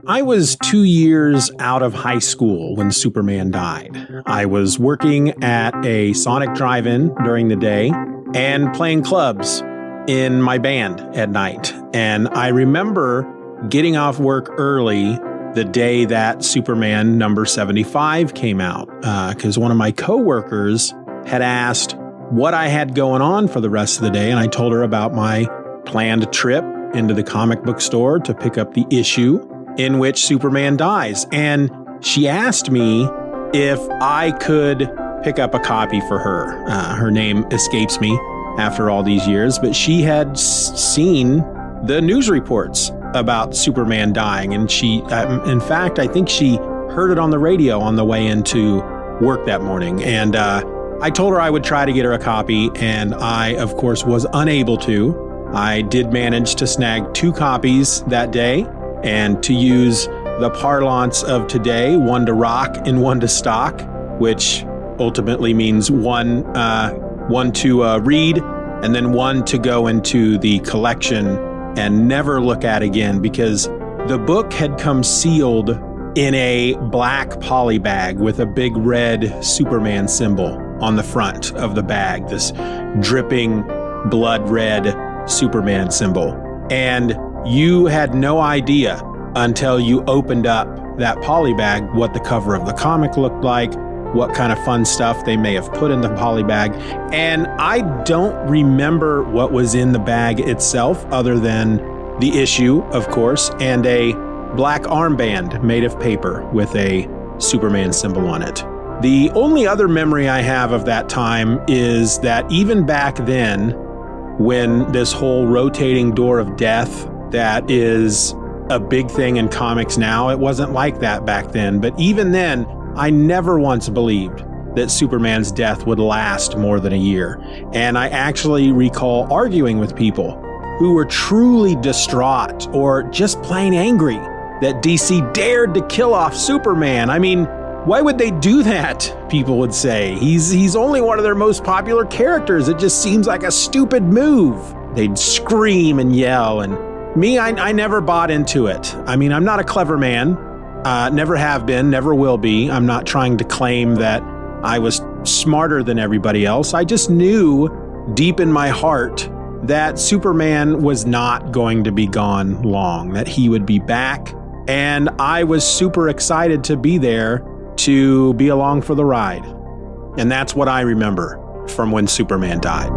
I was 2 years out of high school when Superman died. I was working at a Sonic drive-in during the day and playing clubs in my band at night. And I remember getting off work early the day that Superman number 75 came out, because one of my coworkers had asked what I had going on for the rest of the day, and I told her about my planned trip into the comic book store to pick up the issue in which Superman dies. And she asked me if I could pick up a copy for her. Her name escapes me after all these years, but she had seen the news reports about Superman dying, and she, in fact, I think she heard it on the radio on the way into work that morning. And I told her I would try to get her a copy, and I, of course, was unable to. I did manage to snag 2 copies that day, and to use the parlance of today, one to rock and one to stock, which ultimately means one to read and then one to go into the collection and never look at again, because the book had come sealed in a black poly bag with a big red Superman symbol on the front of the bag, this dripping blood red Superman symbol. And you had no idea until you opened up that poly bag what the cover of the comic looked like, what kind of fun stuff they may have put in the poly bag. And I don't remember what was in the bag itself other than the issue, of course, and a black armband made of paper with a Superman symbol on it. The only other memory I have of that time is that even back then, when this whole rotating door of death that is a big thing in comics now, it wasn't like that back then. But even then, I never once believed that Superman's death would last more than a year. And I actually recall arguing with people who were truly distraught or just plain angry that DC dared to kill off Superman. I mean, why would they do that? People would say. He's only one of their most popular characters. It just seems like a stupid move. They'd scream and yell, and me, I never bought into it. I mean, I'm not a clever man. Never have been, never will be. I'm not trying to claim that I was smarter than everybody else. I just knew deep in my heart that Superman was not going to be gone long, that he would be back. And I was super excited to be there to be along for the ride. And that's what I remember from when Superman died.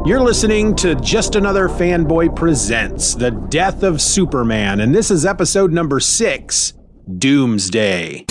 You're listening to Just Another Fanboy Presents The Death of Superman, and this is episode number 6, Doomsday.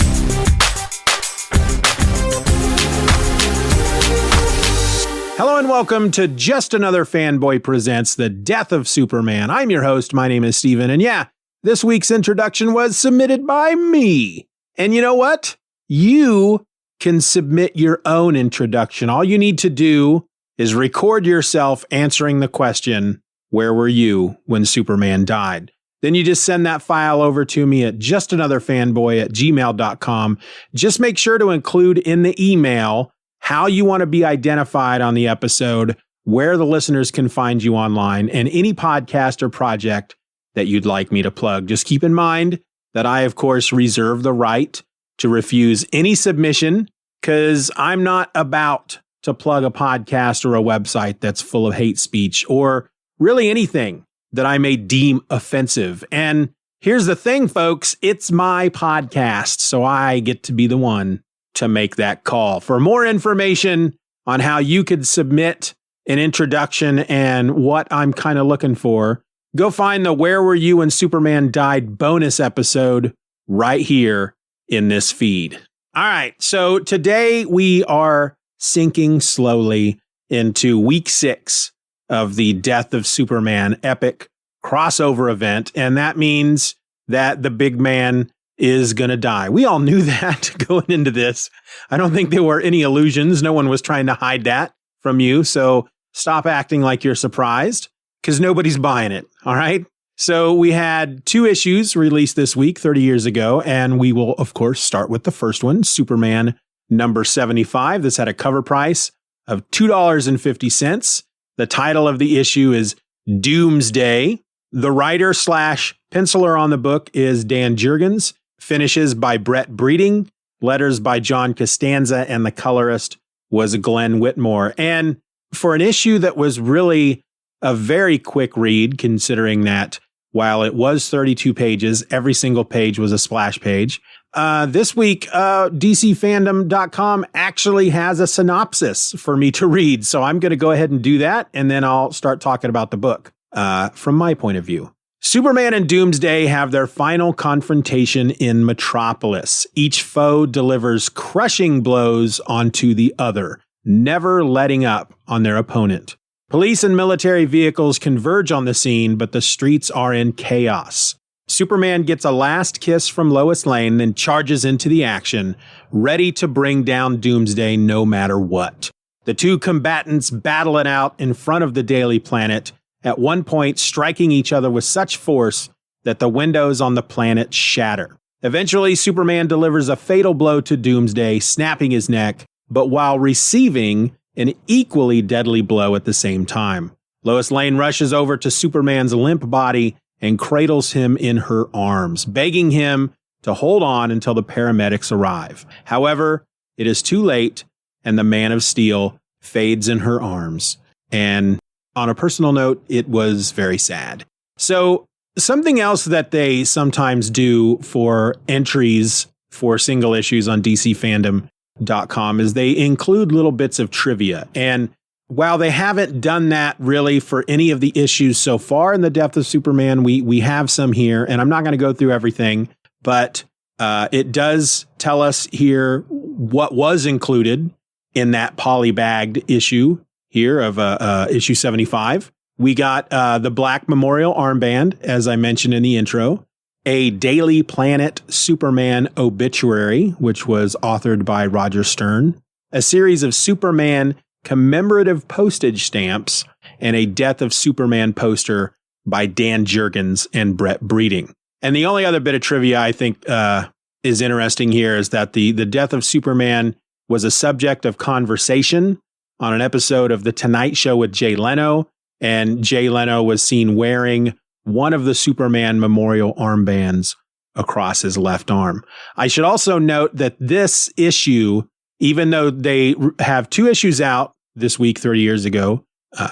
Hello and welcome to Just Another Fanboy Presents The Death of Superman. I'm your host, my name is Steven, and yeah, this week's introduction was submitted by me. And you know what? You can submit your own introduction. All you need to do is record yourself answering the question, where were you when Superman died? Then you just send that file over to me at justanotherfanboy@gmail.com. Just make sure to include in the email how you want to be identified on the episode, where the listeners can find you online, and any podcast or project that you'd like me to plug. Just keep in mind that I, of course, reserve the right to refuse any submission, because I'm not about to plug a podcast or a website that's full of hate speech or really anything that I may deem offensive. And here's the thing, folks, it's my podcast, so I get to be the one to make that call. For more information on how you could submit an introduction and what I'm kind of looking for, go find the Where Were You When Superman Died bonus episode right here in this feed. All right, so today we are sinking slowly into week 6 of the Death of Superman epic crossover event. And that means that the big man is going to die. We all knew that going into this. I don't think there were any illusions. No one was trying to hide that from you. So stop acting like you're surprised, because nobody's buying it. All right. So we had 2 issues released this week, 30 years ago. And we will, of course, start with the first one, Superman number 75. This had a cover price of $2.50. The title of the issue is Doomsday. The writer / penciler on the book is Dan Jurgens. Finishes by Brett Breeding. Letters by John Costanza, and the colorist was Glenn Whitmore. And for an issue that was really a very quick read, considering that while it was 32 pages, every single page was a splash page. This week, DCFandom.com actually has a synopsis for me to read. So I'm going to go ahead and do that, and then I'll start talking about the book from my point of view. Superman and Doomsday have their final confrontation in Metropolis. Each foe delivers crushing blows onto the other, never letting up on their opponent. Police and military vehicles converge on the scene, but the streets are in chaos. Superman gets a last kiss from Lois Lane, then charges into the action, ready to bring down Doomsday no matter what. The two combatants battle it out in front of the Daily Planet, at one point striking each other with such force that the windows on the planet shatter. Eventually, Superman delivers a fatal blow to Doomsday, snapping his neck, but while receiving an equally deadly blow at the same time. Lois Lane rushes over to Superman's limp body and cradles him in her arms, begging him to hold on until the paramedics arrive. However, it is too late, and the Man of Steel fades in her arms. And on a personal note, it was very sad. So something else that they sometimes do for entries for single issues on DCFandom.com is they include little bits of trivia. And while they haven't done that really for any of the issues so far in The Death of Superman, we have some here, and I'm not going to go through everything, but it does tell us here what was included in that polybagged issue here of issue 75. We got the Black Memorial armband, as I mentioned in the intro, a Daily Planet Superman obituary, which was authored by Roger Stern, a series of Superman commemorative postage stamps, and a Death of Superman poster by Dan Jurgens and Brett Breeding. And the only other bit of trivia I think is interesting here is that the Death of Superman was a subject of conversation on an episode of The Tonight Show with Jay Leno, and Jay Leno was seen wearing one of the Superman memorial armbands across his left arm. I should also note that this issue, even though they have two issues out this week, 30 years ago,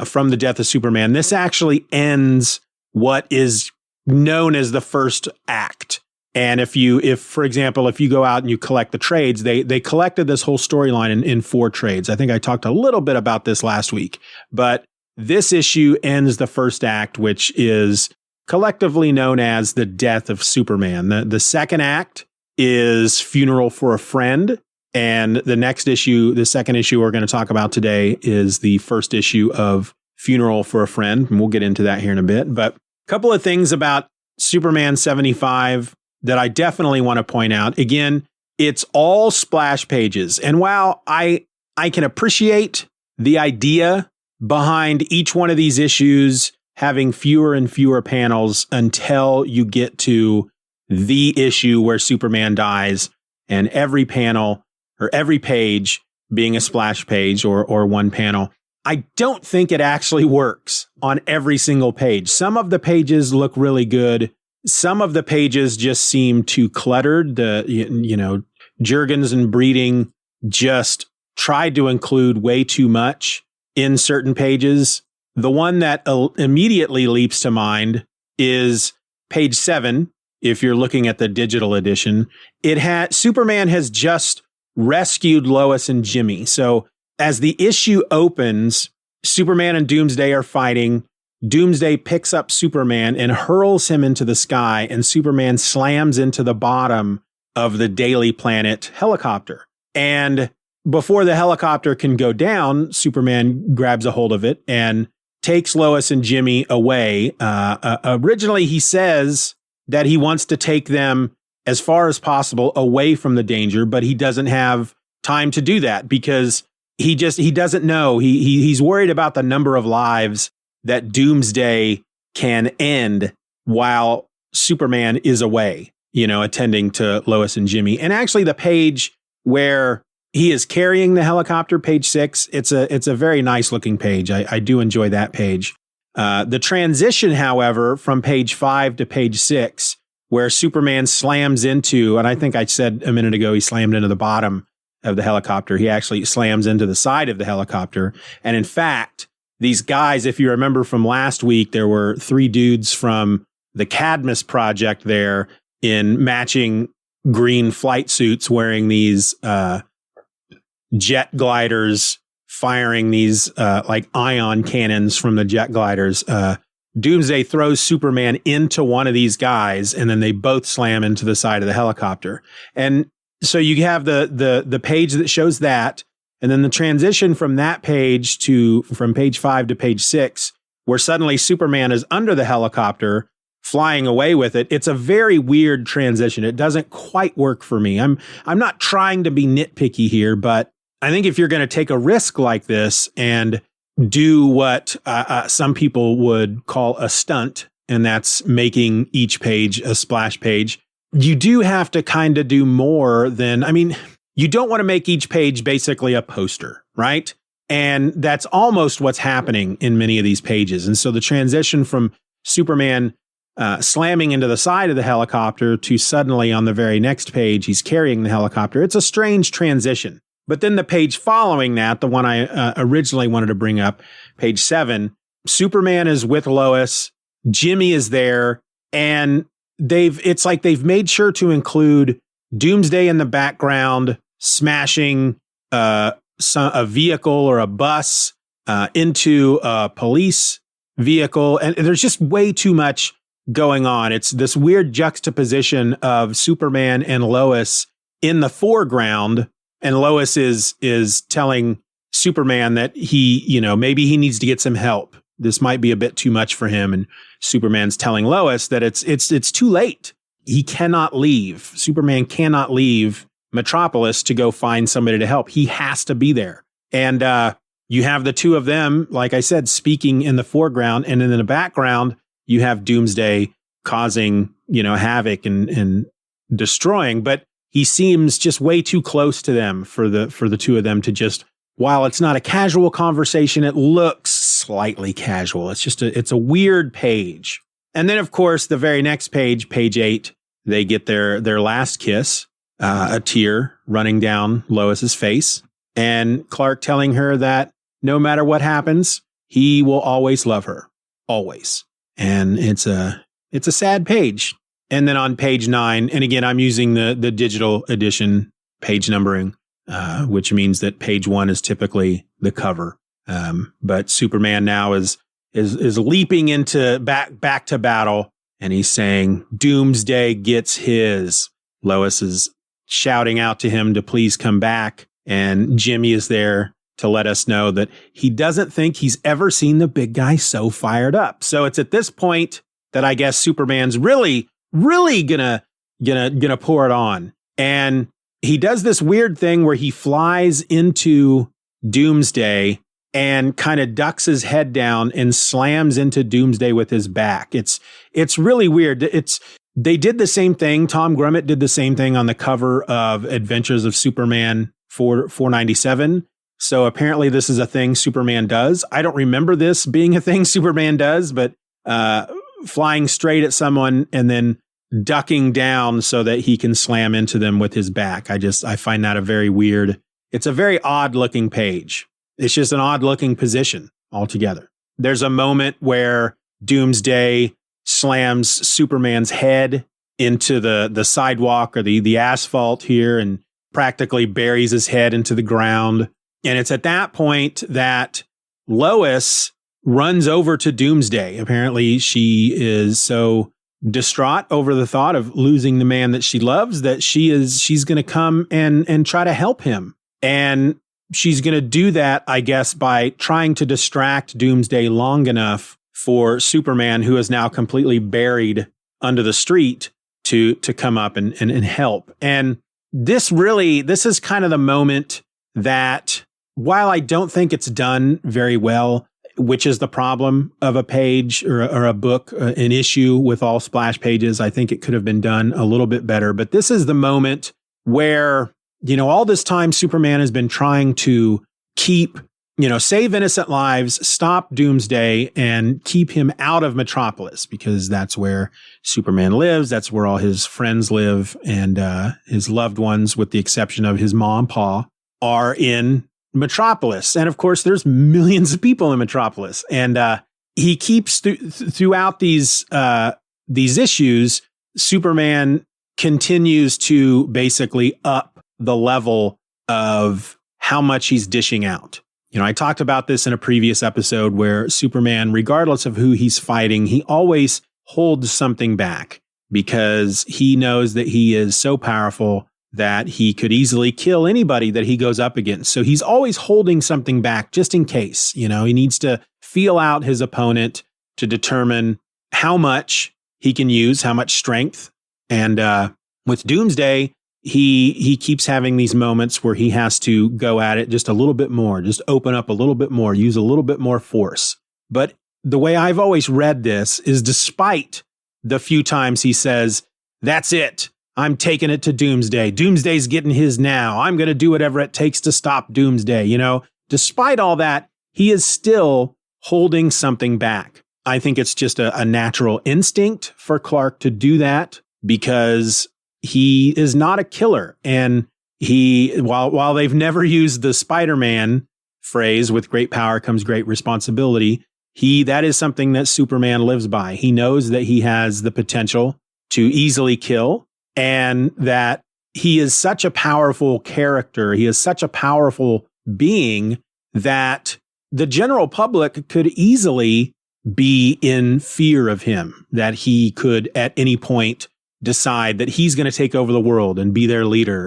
from The Death of Superman, this actually ends what is known as the first act. And if for example, if you go out and you collect the trades, they collected this whole storyline in 4 trades. I think I talked a little bit about this last week, but this issue ends the first act, which is collectively known as The Death of Superman. The second act is Funeral for a Friend. And the next issue, the second issue we're going to talk about today, is the first issue of Funeral for a Friend. And we'll get into that here in a bit. But a couple of things about Superman 75 that I definitely want to point out. Again, it's all splash pages. And while I can appreciate the idea behind each one of these issues having fewer and fewer panels until you get to the issue where Superman dies, and every panel or every page being a splash page or one panel, I don't think it actually works on every single page. Some of the pages look really good. Some of the pages just seem too cluttered. Jurgens and Breeding just tried to include way too much in certain pages. The one that immediately leaps to mind is page 7. If you're looking at the digital edition, Superman has just rescued Lois and Jimmy. So as the issue opens, Superman and Doomsday are fighting. Doomsday picks up Superman and hurls him into the sky, and Superman slams into the bottom of the Daily Planet helicopter. And before the helicopter can go down, Superman grabs a hold of it and takes Lois and Jimmy away. Originally, he says that he wants to take them as far as possible away from the danger, but he doesn't have time to do that because he doesn't know. He's worried about the number of lives that Doomsday can end while Superman is away, attending to Lois and Jimmy. And actually the page where he is carrying the helicopter, page 6. It's a very nice looking page. I do enjoy that page. The transition, however, from page 5 to page 6, where Superman slams into, and I think I said a minute ago, he slammed into the bottom of the helicopter. He actually slams into the side of the helicopter. And in fact, these guys, if you remember from last week, there were 3 dudes from the Cadmus Project there in matching green flight suits wearing these jet gliders, firing these like ion cannons from the jet gliders. Doomsday throws Superman into one of these guys, and then they both slam into the side of the helicopter. And so you have the page that shows that, and then the transition from that page from page 5 to page 6, where suddenly Superman is under the helicopter, flying away with it. It's a very weird transition. It doesn't quite work for me. I'm not trying to be nitpicky here, but I think if you're going to take a risk like this and do what some people would call a stunt, and that's making each page a splash page, you do have to kind of do more than, I mean, you don't want to make each page basically a poster, right? And that's almost what's happening in many of these pages. And so the transition from Superman slamming into the side of the helicopter to suddenly on the very next page, he's carrying the helicopter. It's a strange transition. But then the page following that, the one I originally wanted to bring up, page 7, Superman is with Lois, Jimmy is there, and it's like they've made sure to include Doomsday in the background, smashing a vehicle or a bus into a police vehicle. And there's just way too much going on. It's this weird juxtaposition of Superman and Lois in the foreground. And Lois is telling Superman that maybe he needs to get some help. This might be a bit too much for him. And Superman's telling Lois that it's too late. He cannot leave. Superman cannot leave Metropolis to go find somebody to help. He has to be there. And you have the two of them, like I said, speaking in the foreground, and in the background, you have Doomsday causing, havoc and destroying. But he seems just way too close to them for the two of them to just, while it's not a casual conversation, it looks slightly casual. It's a weird page. And then, of course, the very next page, page 8, they get their last kiss, a tear running down Lois's face, and Clark telling her that no matter what happens, he will always love her, always. And it's a sad page. And then on page 9, and again, I'm using the digital edition page numbering, which means that page 1 is typically the cover. But Superman now is leaping into back to battle, and he's saying, "Doomsday gets his." Lois is shouting out to him to please come back, and Jimmy is there to let us know that he doesn't think he's ever seen the big guy so fired up. So it's at this point that I guess Superman's really gonna pour it on. And he does this weird thing where he flies into Doomsday and kind of ducks his head down and slams into Doomsday with his back. It's really weird. They did the same thing. Tom Grummett did the same thing on the cover of Adventures of Superman 497. So apparently this is a thing Superman does. I don't remember this being a thing Superman does, but flying straight at someone and then ducking down so that he can slam into them with his back. I find that it's a very odd looking page. It's just an odd looking position altogether. There's a moment where Doomsday slams Superman's head into the sidewalk or the asphalt here and practically buries his head into the ground. And it's at that point that Lois runs over to Doomsday. Apparently she is so distraught over the thought of losing the man that she loves that she's going to come and try to help him. And she's going to do that, I guess, by trying to distract Doomsday long enough for Superman, who is now completely buried under the street, to come up and help. And this is kind of the moment that, while I don't think it's done very well, which is the problem of a page or a book, an issue with all splash pages, I think it could have been done a little bit better. But this is the moment where all this time Superman has been trying to keep, save innocent lives, stop Doomsday, and keep him out of Metropolis, because that's where Superman lives. That's where all his friends live, and his loved ones, with the exception of his mom, Pa, are in Metropolis. And of course, there's millions of people in Metropolis. And he keeps throughout these issues, Superman continues to basically up the level of how much he's dishing out. I talked about this in a previous episode where Superman, regardless of who he's fighting, he always holds something back because he knows that he is so powerful that he could easily kill anybody that he goes up against. So he's always holding something back just in case. He needs to feel out his opponent to determine how much he can use, how much strength. And with Doomsday, he keeps having these moments where he has to go at it just a little bit more, just open up a little bit more, use a little bit more force. But the way I've always read this is, despite the few times he says, "That's it, I'm taking it to Doomsday. Doomsday's getting his now. I'm going to do whatever it takes to stop Doomsday." Despite all that, he is still holding something back. I think it's just a natural instinct for Clark to do that, because he is not a killer. And while they've never used the Spider-Man phrase, "with great power comes great responsibility," that is something that Superman lives by. He knows that he has the potential to easily kill, and that he is such a powerful character. He is such a powerful being that the general public could easily be in fear of him, that he could at any point decide that he's going to take over the world and be their leader.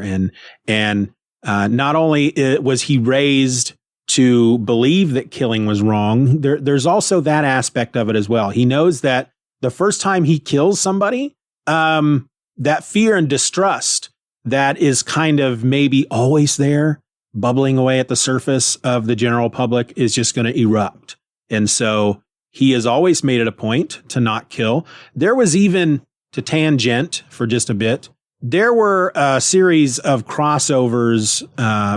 And not only was he raised to believe that killing was wrong, there's also that aspect of it as well. He knows that the first time he kills somebody, that fear and distrust that is kind of maybe always there, bubbling away at the surface of the general public, is just going to erupt. And so he has always made it a point to not kill. There was even, to tangent for just a bit, there were a series of crossovers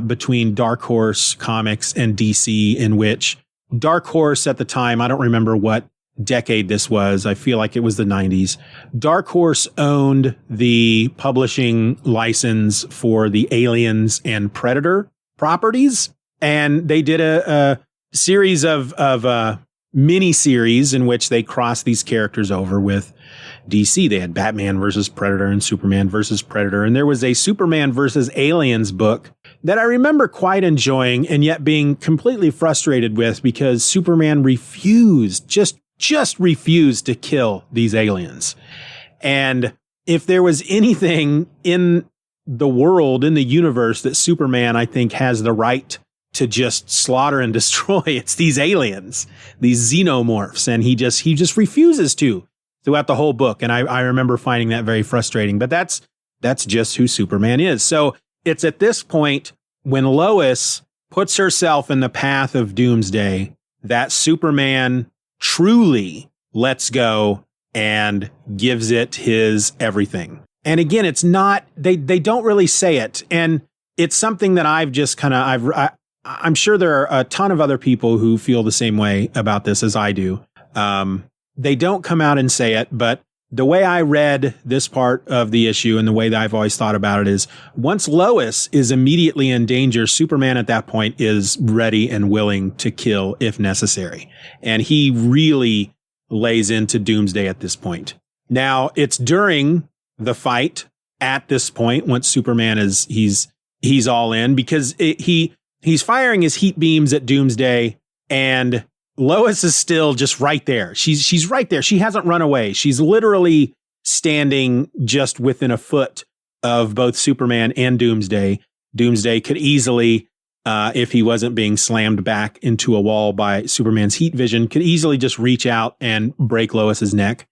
between Dark Horse Comics and DC, in which Dark Horse at the time, I don't remember what decade this was, I feel like it was the 90s, Dark Horse owned the publishing license for the Aliens and Predator properties. And they did a series of mini-series in which they crossed these characters over with DC. They had Batman versus Predator and Superman versus Predator. And there was a Superman versus Aliens book that I remember quite enjoying, and yet being completely frustrated with, because Superman refused, just refused to kill these aliens. And if there was anything in the world, in the universe, that Superman, I think, has the right to just slaughter and destroy, it's these aliens, these xenomorphs. And he just refuses to throughout the whole book. And I remember finding that very frustrating, but that's just who Superman is. So it's at this point, when Lois puts herself in the path of Doomsday, that Superman truly lets go and gives it his everything. And again, it's not, they don't really say it. And it's something that I've just kind of, I'm sure there are a ton of other people who feel the same way about this as I do. They don't come out and say it, but the way I read this part of the issue, and the way that I've always thought about it, is once Lois is immediately in danger, Superman at that point is ready and willing to kill if necessary. And he really lays into Doomsday at this point. Now, it's during the fight at this point, once Superman he's all in, because he's firing his heat beams at Doomsday, and Lois is still just right there. She's right there. She hasn't run away. She's literally standing just within a foot of both Superman and Doomsday. Doomsday could easily, if he wasn't being slammed back into a wall by Superman's heat vision, could easily just reach out and break Lois's neck.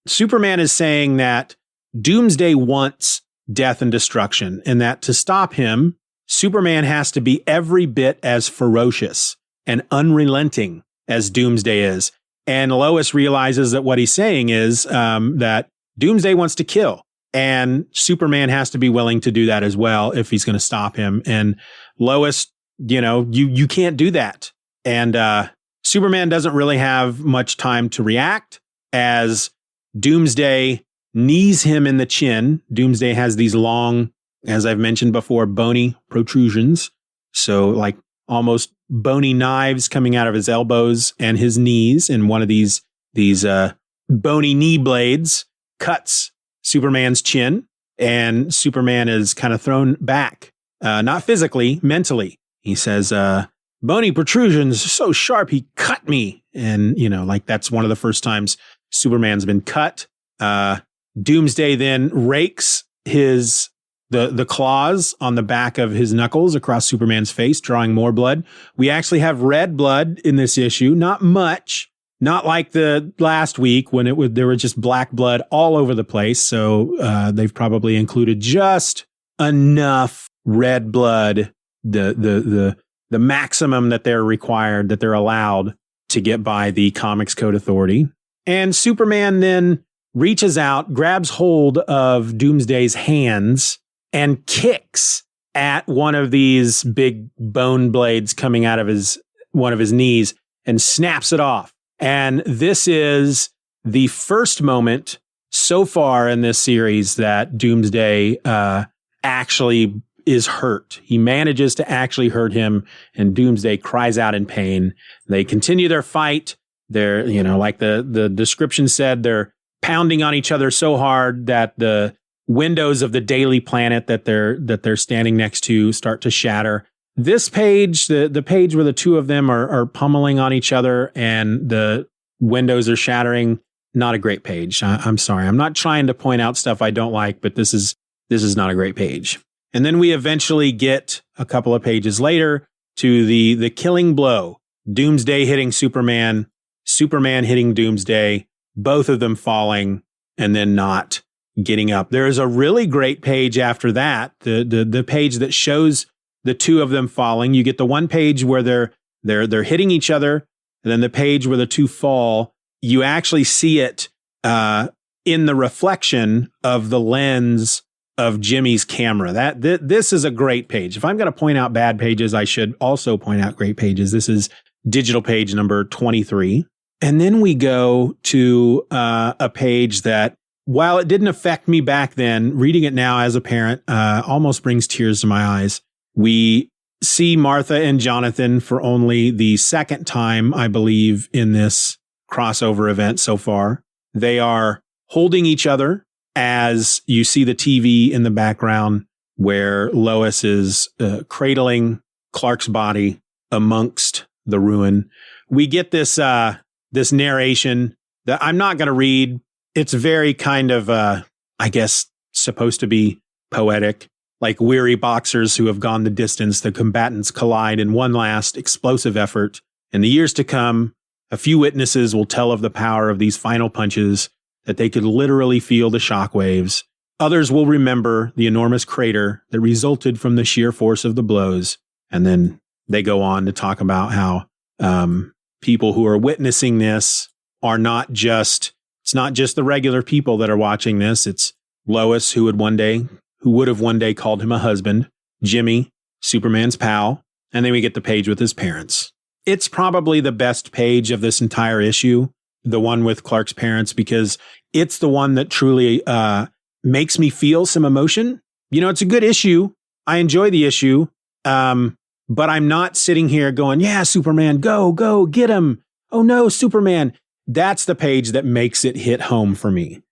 Superman is saying that Doomsday wants death and destruction, and that to stop him, Superman has to be every bit as ferocious and unrelenting as Doomsday is. And Lois realizes that what he's saying is that Doomsday wants to kill. And Superman has to be willing to do that as well if he's going to stop him. And Lois, you can't do that. And Superman doesn't really have much time to react as Doomsday knees him in the chin. Doomsday has these long, as I've mentioned before, bony protrusions. So like almost bony knives coming out of his elbows and his knees. And one of these bony knee blades cuts Superman's chin, and Superman is kind of thrown back, not physically, mentally. He says, bony protrusions so sharp, he cut me. And, like that's one of the first times Superman's been cut. Doomsday then rakes the claws on the back of his knuckles across Superman's face, drawing more blood. We actually have red blood in this issue, not much. Not like the last week when there was just black blood all over the place. So they've probably included just enough red blood, the maximum that they're required, that they're allowed to get by the Comics Code Authority. And Superman then reaches out, grabs hold of Doomsday's hands, and kicks at one of these big bone blades coming out of one of his knees and snaps it off. And this is the first moment so far in this series that Doomsday actually is hurt. He manages to actually hurt him, and Doomsday cries out in pain. They continue their fight. They're, like the description said, they're pounding on each other so hard that the windows of the Daily Planet that they're standing next to start to shatter. This page, the page where the two of them are pummeling on each other and the windows are shattering, not a great page. I'm sorry. I'm not trying to point out stuff I don't like, but this is not a great page. And then we eventually get a couple of pages later to the killing blow. Doomsday hitting Superman, Superman hitting Doomsday, both of them falling and then not getting up. There is a really great page after that, the page that shows the two of them falling. You get the one page where they're hitting each other, and then the page where the two fall. You actually see it in the reflection of the lens of Jimmy's camera. This is a great page. If I'm going to point out bad pages, I should also point out great pages. This is digital page number 23. And then we go to a page that, while it didn't affect me back then, reading it now as a parent almost brings tears to my eyes. We see Martha and Jonathan for only the second time, I believe, in this crossover event so far. They are holding each other as you see the TV in the background where Lois is cradling Clark's body amongst the ruin. We get this narration that I'm not going to read. It's very kind of, I guess, supposed to be poetic. Like weary boxers who have gone the distance, the combatants collide in one last explosive effort. In the years to come, a few witnesses will tell of the power of these final punches, that they could literally feel the shockwaves. Others will remember the enormous crater that resulted from the sheer force of the blows. And then they go on to talk about how people who are witnessing this are it's not just the regular people that are watching this. It's Lois, who would have one day called him a husband, Jimmy, Superman's pal, and then we get the page with his parents. It's probably the best page of this entire issue, the one with Clark's parents, because it's the one that truly makes me feel some emotion. It's a good issue. I enjoy the issue, but I'm not sitting here going, yeah, Superman, go, get him. Oh no, Superman. That's the page that makes it hit home for me.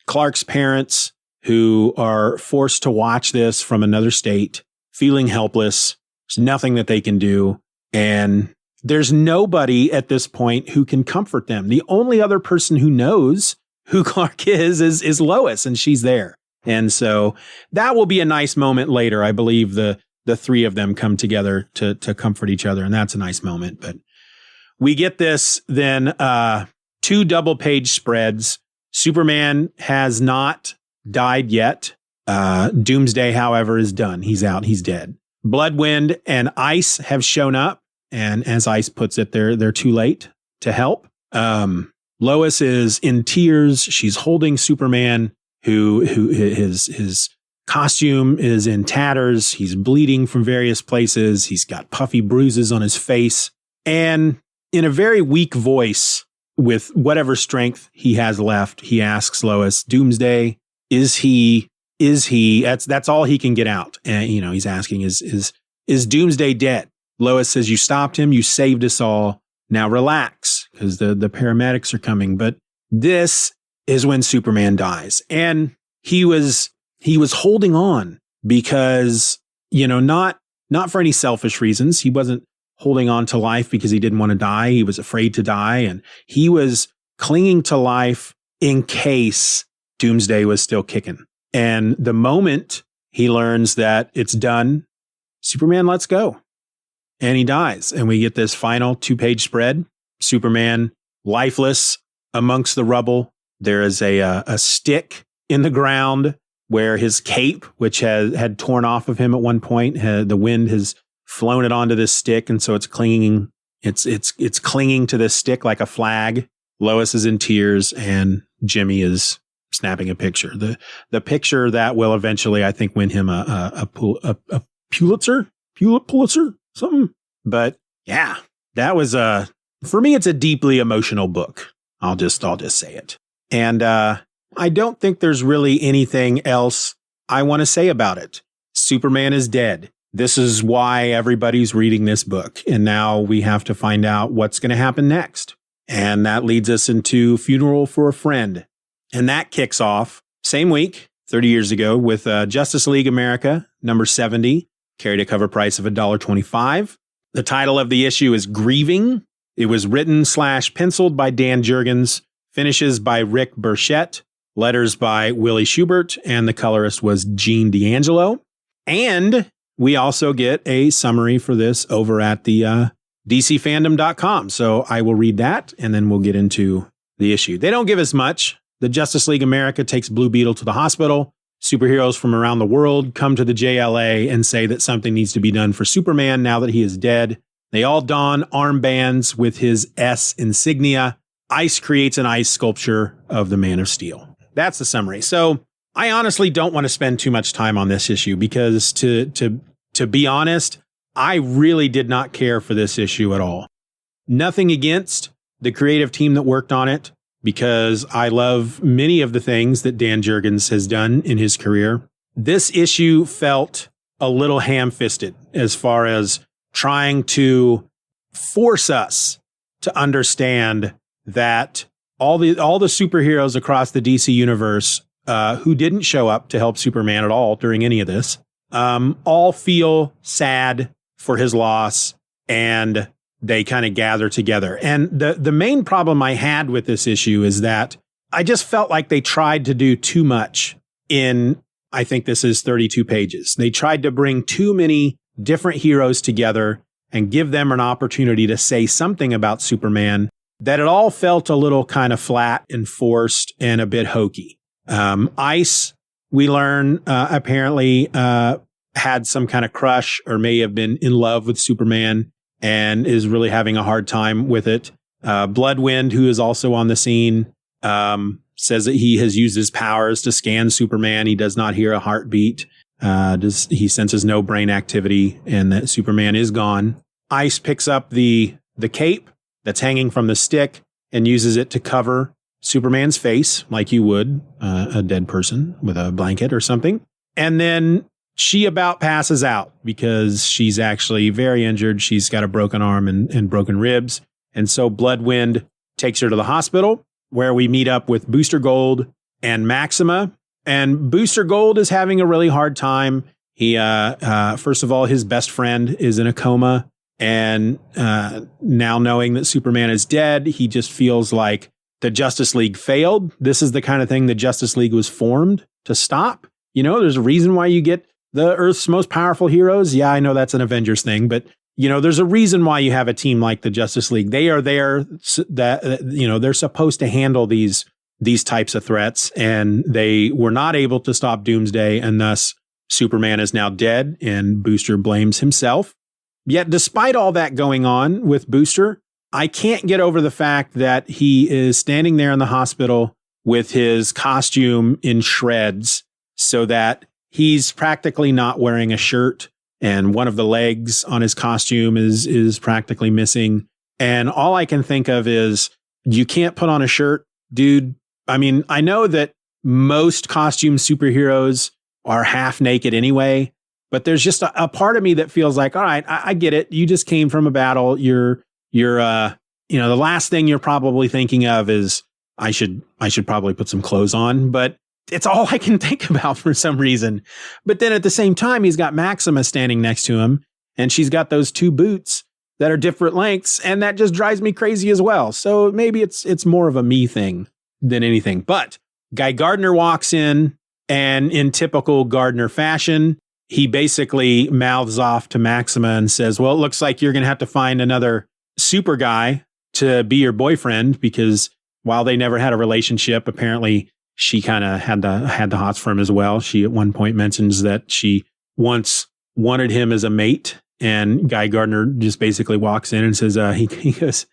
Clark's parents, who are forced to watch this from another state, feeling helpless. There's nothing that they can do. And there's nobody at this point who can comfort them. The only other person who knows who Clark is Lois, and she's there. And so that will be a nice moment later. I believe the three of them come together to comfort each other, and that's a nice moment. But we get this then 2 double page spreads. Superman has not died yet. Doomsday, however, is done. He's out. He's dead. Bloodwind and Ice have shown up, and as Ice puts it, they're too late to help. Lois is in tears. She's holding Superman. who his costume is in tatters. He's bleeding from various places. He's got puffy bruises on his face. And in a very weak voice, with whatever strength he has left, he asks Lois, Doomsday, is he, that's all he can get out. And, he's asking, is Doomsday dead? Lois says, you stopped him. You saved us all. Now relax, because the paramedics are coming. But this is when Superman dies. And he was holding on because, not for any selfish reasons. He wasn't holding on to life because he didn't want to die. He was afraid to die. And he was clinging to life in case Doomsday was still kicking. And the moment he learns that it's done, Superman lets go and he dies. And we get this final 2-page spread. Superman lifeless amongst the rubble. There is a stick in the ground where his cape, which had torn off of him at one point, the wind has flown it onto this stick, and so it's clinging. It's clinging to this stick like a flag. Lois is in tears, and Jimmy is snapping a picture. The picture that will eventually, I think, win him a Pulitzer, something. But yeah, that was for me. It's a deeply emotional book. I'll just say it. And I don't think there's really anything else I want to say about it. Superman is dead. This is why everybody's reading this book. And now we have to find out what's going to happen next. And that leads us into Funeral for a Friend. And that kicks off same week, 30 years ago, with Justice League America, number 70, carried a cover price of $1.25. The title of the issue is Grieving. It was written/penciled by Dan Jurgens, finishes by Rick Burchett, letters by Willie Schubert, and the colorist was Gene D'Angelo. And we also get a summary for this over at the DCFandom.com. So I will read that, and then we'll get into the issue. They don't give us much. The Justice League America takes Blue Beetle to the hospital. Superheroes from around the world come to the JLA and say that something needs to be done for Superman now that he is dead. They all don armbands with his S insignia. Ice creates an ice sculpture of the Man of Steel. That's the summary. So I honestly don't want to spend too much time on this issue because to be honest, I really did not care for this issue at all. Nothing against the creative team that worked on it, because I love many of the things that Dan Jurgens has done in his career. This issue felt a little ham-fisted as far as trying to force us to understand that all the superheroes across the DC universe who didn't show up to help Superman at all during any of this, all feel sad for his loss, and they kind of gather together. And the main problem I had with this issue is that I just felt like they tried to do too much in, I think this is 32 pages. They tried to bring too many different heroes together and give them an opportunity to say something about Superman, that it all felt a little kind of flat and forced and a bit hokey. Ice, we learn, apparently had some kind of crush or may have been in love with Superman and is really having a hard time with it. Bloodwind, who is also on the scene, says that he has used his powers to scan Superman. He does not hear a heartbeat. He senses no brain activity, and that Superman is gone. Ice picks up the cape that's hanging from the stick and uses it to cover Superman's face, like you would a dead person with a blanket or something. And then she about passes out because she's actually very injured. She's got a broken arm and broken ribs. And so Bloodwind takes her to the hospital, where we meet up with Booster Gold and Maxima. And Booster Gold is having a really hard time. He, first of all, his best friend is in a coma. And now knowing that Superman is dead, he just feels like the Justice League failed. This is the kind of thing the Justice League was formed to stop. There's a reason why you get the Earth's most powerful heroes. Yeah, I know that's an Avengers thing, but there's a reason why you have a team like the Justice League. They are there that, they're supposed to handle these types of threats, and they were not able to stop Doomsday, and thus Superman is now dead, and Booster blames himself. Yet despite all that going on with Booster, I can't get over the fact that he is standing there in the hospital with his costume in shreds so that he's practically not wearing a shirt. And one of the legs on his costume is practically missing. And all I can think of is, you can't put on a shirt, dude. I mean, I know that most costume superheroes are half naked anyway, but there's just a part of me that feels like, all right, I get it. You just came from a battle. You're the last thing you're probably thinking of is, I should probably put some clothes on, but it's all I can think about for some reason. But then at the same time, he's got Maxima standing next to him, and she's got those two boots that are different lengths, and that just drives me crazy as well. So maybe it's more of a me thing than anything. But Guy Gardner walks in, and in typical Gardner fashion, he basically mouths off to Maxima and says, well, it looks like you're going to have to find another super guy to be your boyfriend, because while they never had a relationship, apparently she kind of had the hots for him as well. She at one point mentions that she once wanted him as a mate, and Guy Gardner just basically walks in and says, he goes,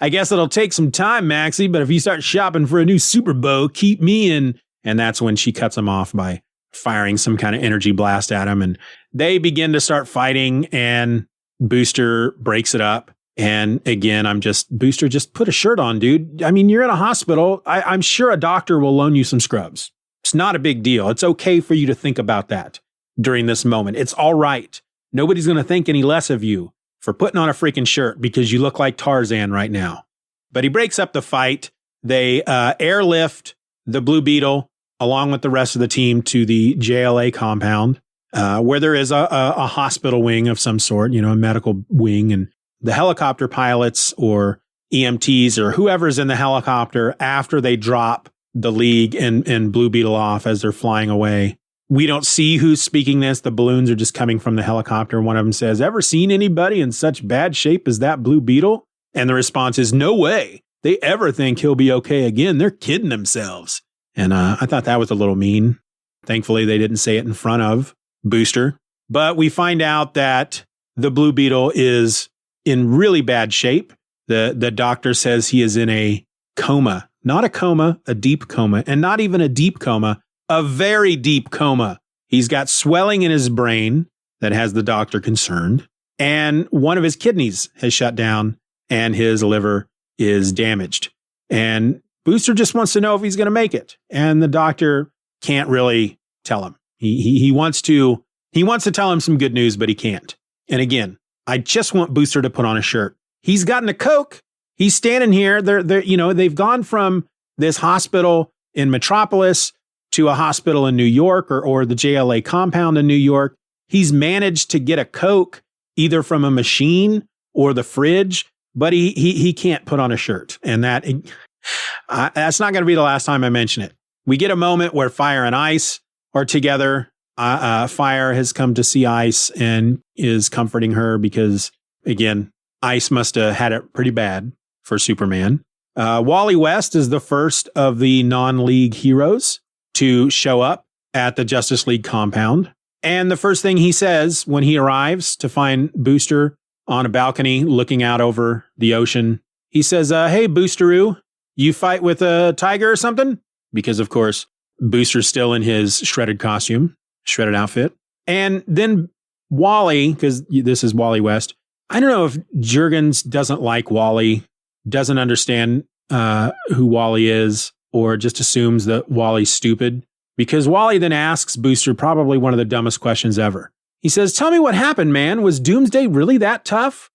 I guess it'll take some time, Maxie, but if you start shopping for a new super bow, keep me in. And that's when she cuts him off by firing some kind of energy blast at him. And they begin to start fighting, and Booster breaks it up. And again, Booster, just put a shirt on, dude. I mean, you're in a hospital. I'm sure a doctor will loan you some scrubs. It's not a big deal. It's okay for you to think about that during this moment. It's all right. Nobody's going to think any less of you for putting on a freaking shirt because you look like Tarzan right now. But he breaks up the fight. They airlift the Blue Beetle along with the rest of the team to the JLA compound, where there is a hospital wing of some sort, a medical wing, and the helicopter pilots or EMTs or whoever's in the helicopter, after they drop the League and Blue Beetle off as they're flying away. We don't see who's speaking this. The balloons are just coming from the helicopter. One of them says, ever seen anybody in such bad shape as that Blue Beetle? And the response is, no way. They ever think he'll be okay again. They're kidding themselves. And I thought that was a little mean. Thankfully, they didn't say it in front of Booster. But we find out that the Blue Beetle is in really bad shape. The doctor says he is in a coma. Not a coma, a deep coma. And not even a deep coma, a very deep coma. He's got swelling in his brain that has the doctor concerned. And one of his kidneys has shut down, and his liver is damaged. And Booster just wants to know if he's going to make it. And the doctor can't really tell him. He wants to tell him some good news, but he can't. And again, I just want Booster to put on a shirt. He's gotten a Coke. He's standing here. They've gone from this hospital in Metropolis to a hospital in New York or the JLA compound in New York. He's managed to get a Coke either from a machine or the fridge, but he can't put on a shirt. And that's not going to be the last time I mention it. We get a moment where Fire and Ice are together. Fire has come to see Ice and is comforting her because, again, Ice must have had it pretty bad for Superman. Wally West is the first of the non-League heroes to show up at the Justice League compound. And the first thing he says when he arrives to find Booster on a balcony looking out over the ocean, he says, hey, Boosteroo, you fight with a tiger or something? Because, of course, Booster's still in his shredded outfit. And then Wally, because this is Wally West, I don't know if Jurgens doesn't like Wally, doesn't understand who Wally is, or just assumes that Wally's stupid. Because Wally then asks Booster probably one of the dumbest questions ever. He says, tell me what happened, man. Was Doomsday really that tough?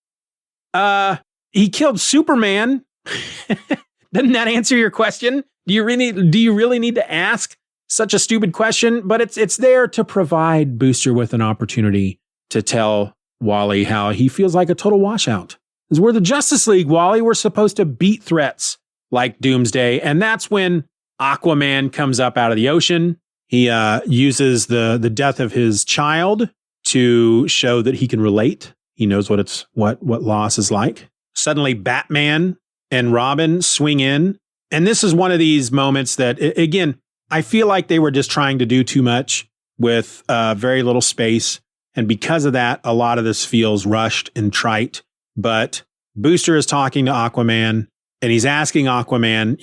He killed Superman. Doesn't that answer your question? Do you really need to ask such a stupid question? But it's there to provide Booster with an opportunity to tell Wally how he feels like a total washout. Because we're the Justice League, Wally. We're supposed to beat threats like Doomsday. And that's when Aquaman comes up out of the ocean. He uses the death of his child to show that he can relate. He knows what loss is like. Suddenly, Batman and Robin swing in. And this is one of these moments that, again, I feel like they were just trying to do too much with very little space. And because of that, a lot of this feels rushed and trite. But Booster is talking to Aquaman, And he's asking Aquaman,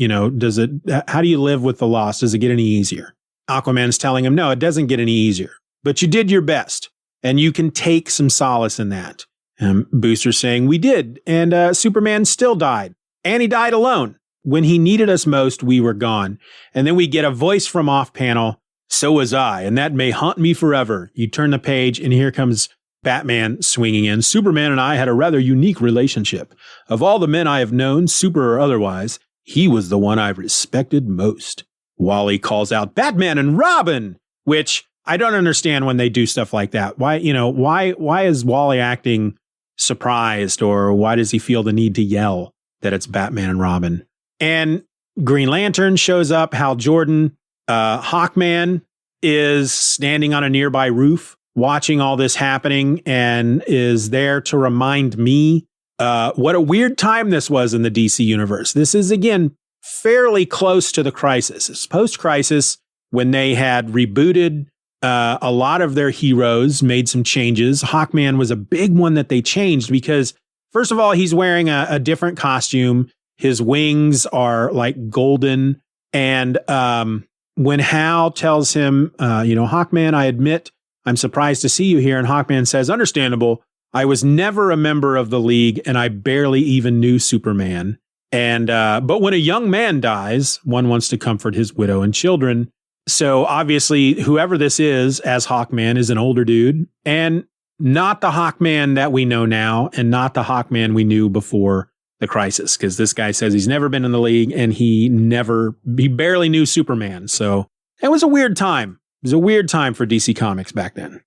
how do you live with the loss? Does it get any easier? Aquaman's telling him, no, it doesn't get any easier, but you did your best and you can take some solace in that. Booster's saying, we did. And Superman still died, and he died alone. When he needed us most, we were gone. And then we get a voice from off panel. So was I, and that may haunt me forever. You turn the page, and here comes Batman swinging in. Superman and I had a rather unique relationship. Of all the men I have known, super or otherwise, he was the one I respected most. Wally calls out Batman and Robin, which I don't understand when they do stuff like that. Why is Wally acting surprised, or why does he feel the need to yell that it's Batman and Robin? And Green Lantern shows up. Hal Jordan, Hawkman is standing on a nearby roof watching all this happening and is there to remind me what a weird time this was in the DC universe. This is, again, fairly close to the Crisis. It's post-Crisis, when they had rebooted a lot of their heroes, made some changes. Hawkman was a big one that they changed because, first of all, he's wearing a different costume. His wings are like golden. And when Hal tells him, Hawkman, I admit I'm surprised to see you here. And Hawkman says, understandable. I was never a member of the League, and I barely even knew Superman. And but when a young man dies, one wants to comfort his widow and children. So obviously, whoever this is as Hawkman is an older dude, and not the Hawkman that we know now, and not the Hawkman we knew before the Crisis, because this guy says he's never been in the League and he barely knew Superman. So it was a weird time. It was a weird time for DC Comics back then.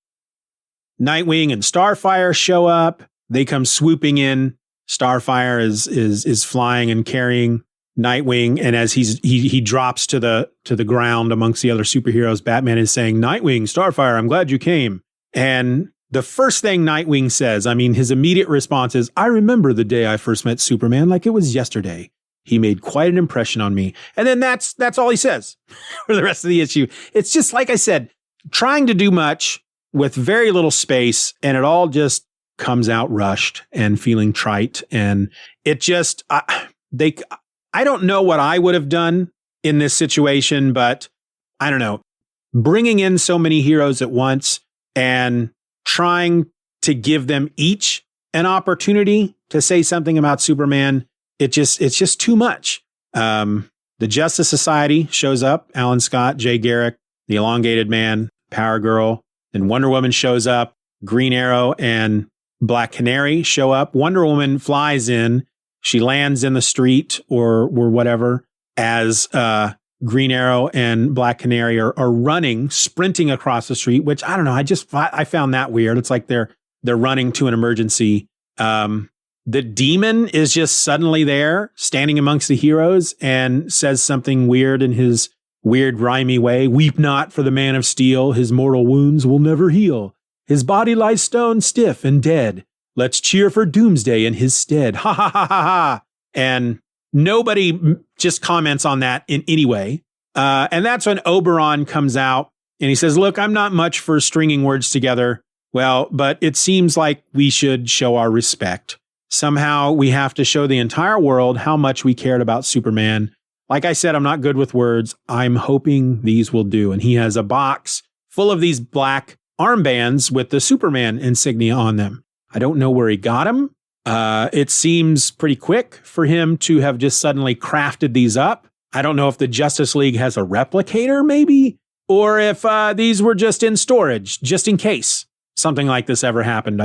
Nightwing and Starfire show up. They come swooping in. Starfire is flying and carrying Nightwing, and as he drops to the ground amongst the other superheroes, Batman is saying, Nightwing, Starfire, I'm glad you came. And the first thing Nightwing says, his immediate response is, I remember the day I first met Superman like it was yesterday. He made quite an impression on me. And then that's all he says for the rest of the issue. It's just, like I said, trying to do much with very little space, and it all just comes out rushed and feeling trite. And it just, I don't know what I would have done in this situation, but I don't know. Bringing in so many heroes at once and trying to give them each an opportunity to say something about Superman, it's just too much. The Justice Society shows up. Alan Scott, Jay Garrick, the Elongated Man, Power Girl. Then Wonder Woman shows up. Green Arrow and Black Canary show up. Wonder Woman flies in. She lands in the street or whatever as Green Arrow and Black Canary are running, sprinting across the street, which I don't know. I found that weird. It's like they're running to an emergency. The Demon is just suddenly there, standing amongst the heroes, and says something weird in his weird rhymey way. Weep not for the Man of Steel. His mortal wounds will never heal. His body lies stone stiff and dead. Let's cheer for Doomsday in his stead. Ha ha ha ha ha. And nobody just comments on that in any way. And that's when Oberon comes out and he says, look, I'm not much for stringing words together. Well, but it seems like we should show our respect. Somehow we have to show the entire world how much we cared about Superman. Like I said, I'm not good with words. I'm hoping these will do. And he has a box full of these black armbands with the Superman insignia on them. I don't know where he got them. It seems pretty quick for him to have just suddenly crafted these up. I don't know if the Justice League has a replicator, maybe, or if these were just in storage, just in case something like this ever happened.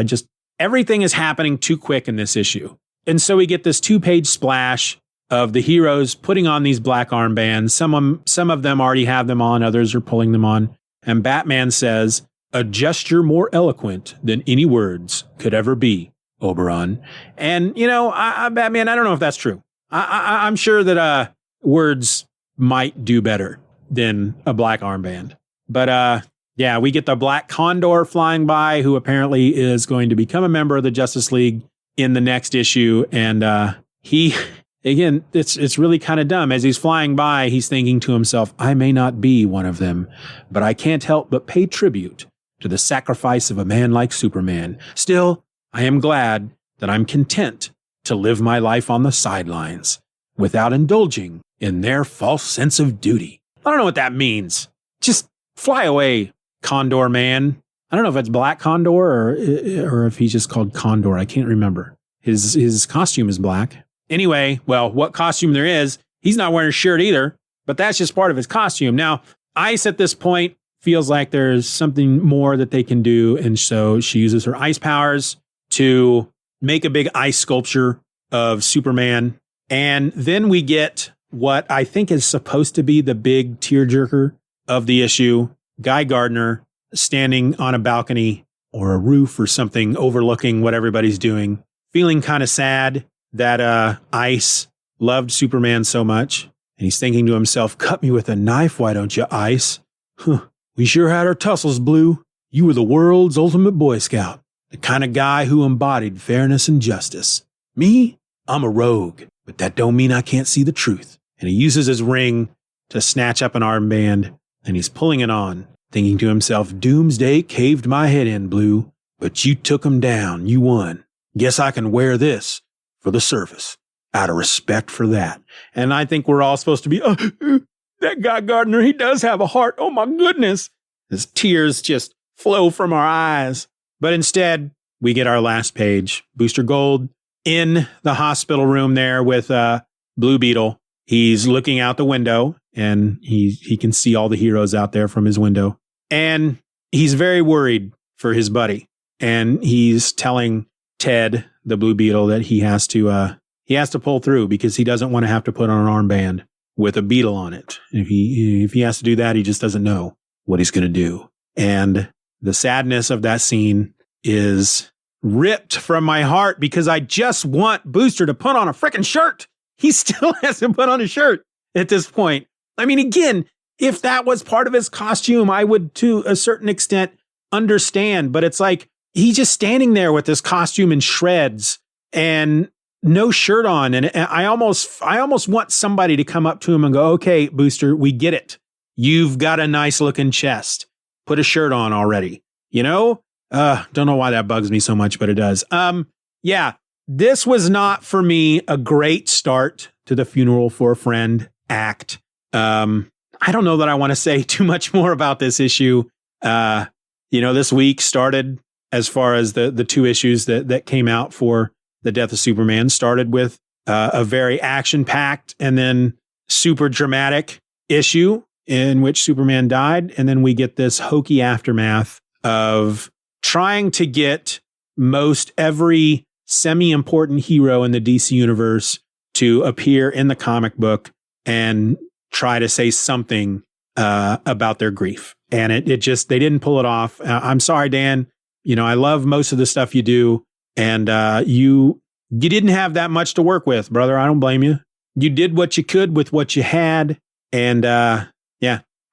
Everything is happening too quick in this issue. And so we get this 2-page splash of the heroes putting on these black armbands. Some of them already have them on, others are pulling them on. And Batman says, a gesture more eloquent than any words could ever be, Oberon. And, Batman, I don't know if that's true. I'm sure that words might do better than a black armband. But yeah, we get the Black Condor flying by, who apparently is going to become a member of the Justice League in the next issue. And he, again, it's really kind of dumb. As he's flying by, he's thinking to himself, I may not be one of them, but I can't help but pay tribute to the sacrifice of a man like Superman. Still, I am glad that I'm content to live my life on the sidelines. without indulging in their false sense of duty. I don't know what that means. Just fly away, Condor Man. I don't know if it's Black Condor or if he's just called Condor. I can't remember. His costume is black. Anyway, well, what costume there is, he's not wearing a shirt either, but that's just part of his costume. Now, Ice at this point feels like there's something more that they can do, and so she uses her ice powers to make a big ice sculpture of Superman. And then we get what I think is supposed to be the big tearjerker of the issue, Guy Gardner standing on a balcony or a roof or something overlooking what everybody's doing, feeling kind of sad that Ice loved Superman so much. And he's thinking to himself, cut me with a knife, why don't you, Ice? Huh, we sure had our tussles, Blue. You were the world's ultimate Boy Scout, the kind of guy who embodied fairness and justice. Me, I'm a rogue, but that don't mean I can't see the truth. And he uses his ring to snatch up an armband, and he's pulling it on, thinking to himself, Doomsday caved my head in, Blue, but you took him down. You won. Guess I can wear this for the service, out of respect for that. And I think we're all supposed to be, that Guy Gardner, he does have a heart. Oh my goodness. His tears just flow from our eyes. But instead, we get our last page. Booster Gold in the hospital room there with Blue Beetle. He's looking out the window, and he can see all the heroes out there from his window. And he's very worried for his buddy. And he's telling Ted, the Blue Beetle, that he has to pull through because he doesn't want to have to put on an armband with a beetle on it. If he has to do that, he just doesn't know what he's going to do. And the sadness of that scene is ripped from my heart because I just want Booster to put on a freaking shirt. He still hasn't put on a shirt at this point. I mean, again, if that was part of his costume, I would to a certain extent understand, but it's like he's just standing there with this costume in shreds and no shirt on. And I almost want somebody to come up to him and go, okay, Booster, we get it. You've got a nice looking chest. Put a shirt on already. You know? Don't know why that bugs me so much, but it does. Yeah, this was not for me a great start to the Funeral for a Friend act. I don't know that I want to say too much more about this issue. This week started, as far as the two issues that came out for the death of Superman, started with a very action-packed and then super dramatic issue in which Superman died. And then we get this hokey aftermath of trying to get most every semi-important hero in the DC universe to appear in the comic book and try to say something about their grief. And they didn't pull it off. I'm sorry, Dan. I love most of the stuff you do. And you didn't have that much to work with, brother. I don't blame you. You did what you could with what you had. And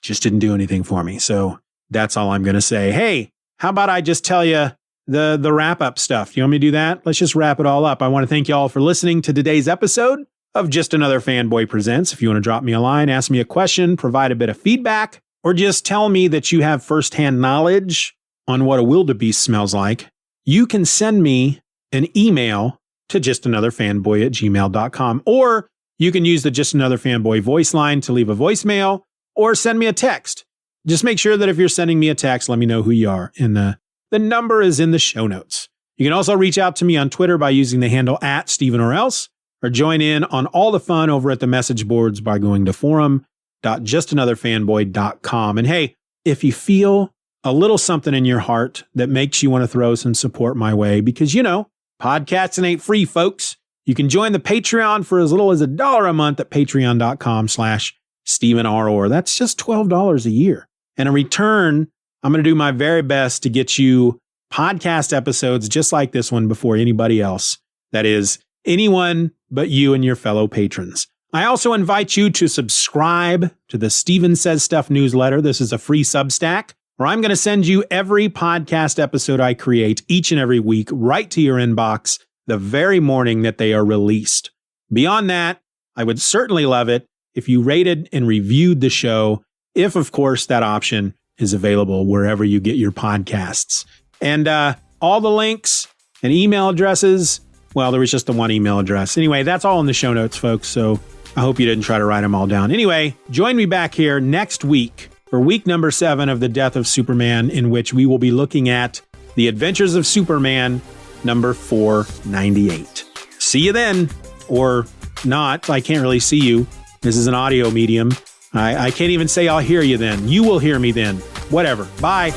just didn't do anything for me. So that's all I'm going to say. Hey, how about I just tell you the wrap-up stuff? You want me to do that? Let's just wrap it all up. I want to thank you all for listening to today's episode of Just Another Fanboy Presents. If you want to drop me a line, ask me a question, provide a bit of feedback, or just tell me that you have firsthand knowledge on what a wildebeest smells like, you can send me an email to justanotherfanboy@gmail.com, or you can use the Just Another Fanboy voice line to leave a voicemail, or send me a text. Just make sure that if you're sending me a text, let me know who you are. And the number is in the show notes. You can also reach out to me on Twitter by using the handle @StephenOrElse, or join in on all the fun over at the message boards by going to forum.justanotherfanboy.com. And hey, if you feel a little something in your heart that makes you want to throw some support my way, because podcasting ain't free, folks. You can join the Patreon for as little as $1 a month at patreon.com/StephenRor. That's just $12 a year. And in return, I'm going to do my very best to get you podcast episodes just like this one before anybody else. That is, anyone but you and your fellow patrons. I also invite you to subscribe to the Steven Says Stuff newsletter. This is a free Substack where I'm going to send you every podcast episode I create each and every week right to your inbox the very morning that they are released. Beyond that, I would certainly love it if you rated and reviewed the show, if, of course, that option is available wherever you get your podcasts. And all the links and email addresses, well, there was just the one email address. Anyway, that's all in the show notes, folks. So I hope you didn't try to write them all down. Anyway, join me back here next week for week number 7 of The Death of Superman, in which we will be looking at The Adventures of Superman, number 498. See you then, or not. I can't really see you. This is an audio medium. I can't even say I'll hear you then. You will hear me then. Whatever. Bye.